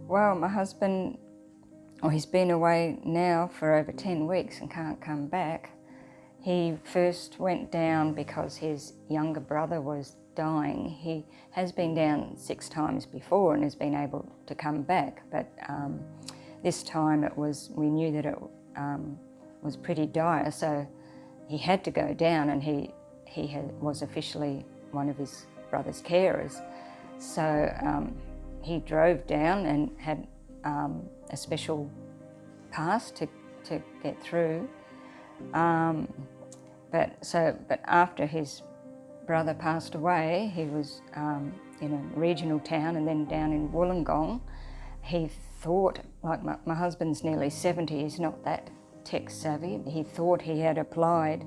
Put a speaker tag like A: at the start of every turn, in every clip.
A: Well, my husband, he's been away now for over 10 weeks and can't come back. He first went down because his younger brother was dying. He has been down 6 times before and has been able to come back, but this time we knew that it was pretty dire, so he had to go down, and he was officially one of his brother's carers. So he drove down and had a special pass to get through. But after his brother passed away, he was in a regional town and then down in Wollongong. He thought, like my husband's nearly 70, he's not that tech savvy. He thought he had applied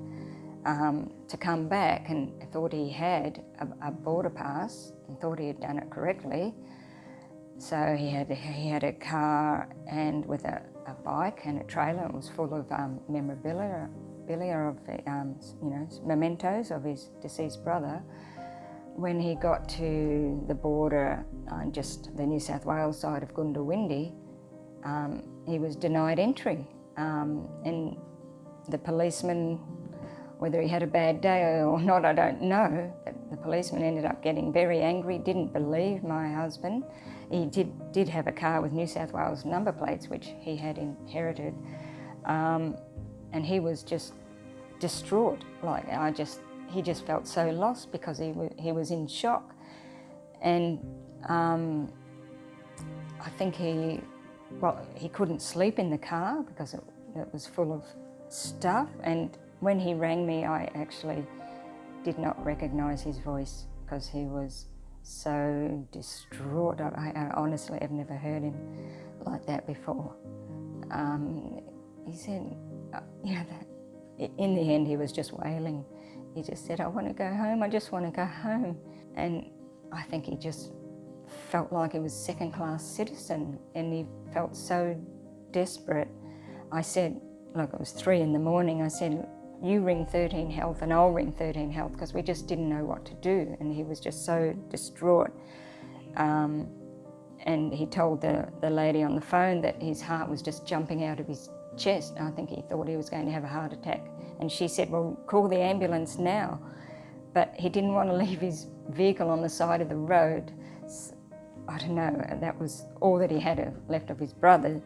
A: to come back and thought he had a border pass and thought he had done it correctly. So he had a car and with a bike and a trailer. It was full of memorabilia of mementos of his deceased brother. When he got to the border on just the New South Wales side of Goondiwindi, he was denied entry. And the policeman, whether he had a bad day or not, I don't know, but the policeman ended up getting very angry, didn't believe my husband. He did have a car with New South Wales number plates, which he had inherited, and he was just distraught. He just felt so lost because he was in shock, and I think he couldn't sleep in the car because it was full of stuff. And when he rang me, I actually did not recognise his voice because he was so distraught. I honestly have never heard him like that before. He said, in the end he was just wailing. He just said, "I want to go home, I just want to go home." And I think he just felt like he was second-class citizen, and he felt so desperate. I said, look, it was 3 a.m, I said, "You ring 13 Health and I'll ring 13 Health," because we just didn't know what to do, and he was just so distraught. And he told the lady on the phone that his heart was just jumping out of his chest. I think he thought he was going to have a heart attack. And she said, "Well, call the ambulance now." But he didn't want to leave his vehicle on the side of the road. I don't know, that was all that he had left of his brother.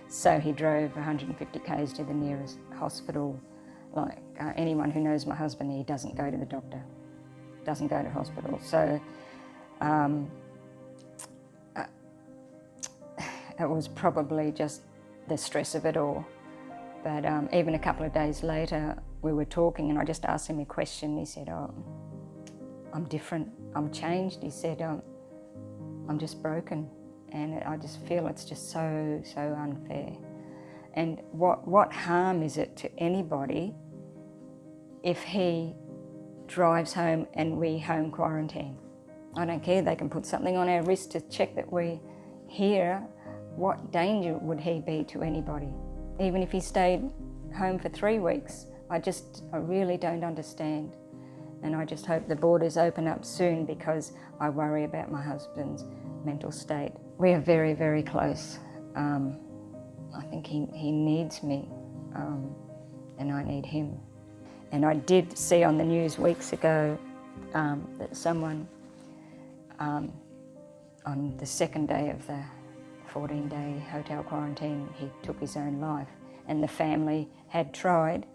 A: So he drove 150 k's to the nearest hospital. Like anyone who knows my husband, he doesn't go to the doctor, doesn't go to hospital. So it was probably just the stress of it all. But even a couple of days later, we were talking and I just asked him a question. He said, "Oh, I'm different, I'm changed." He said, "I'm just broken, and I just feel it's just so unfair. And what harm is it to anybody if he drives home and we home quarantine? I don't care, they can put something on our wrist to check that we're here. What danger would he be to anybody? Even if he stayed home for 3 weeks, I really don't understand. And I just hope the borders open up soon because I worry about my husband's mental state. We are very, very close. I think he needs me, and I need him. And I did see on the news weeks ago that someone, on the second day of the 14-day hotel quarantine, he took his own life. And the family had tried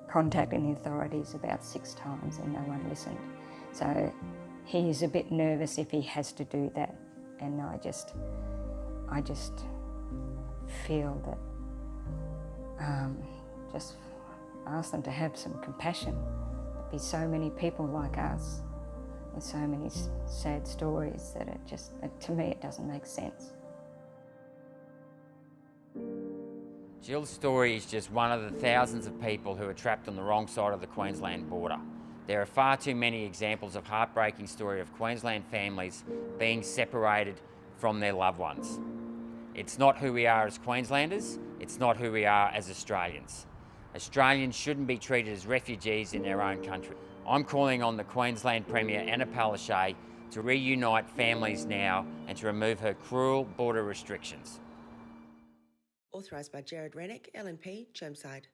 A: contacting the authorities about 6 times and no one listened. So he's a bit nervous if he has to do that. And I just feel that, just ask them to have some compassion. There'd be so many people like us with so many sad stories that to me, it doesn't make sense.
B: Jill's story is just one of the thousands of people who are trapped on the wrong side of the Queensland border. There are far too many examples of heartbreaking story of Queensland families being separated from their loved ones. It's not who we are as Queenslanders, it's not who we are as Australians. Australians shouldn't be treated as refugees in their own country. I'm calling on the Queensland Premier Anna Palaszczuk to reunite families now and to remove her cruel border restrictions.
C: Authorised by Jared Rennick, LNP, Chermside.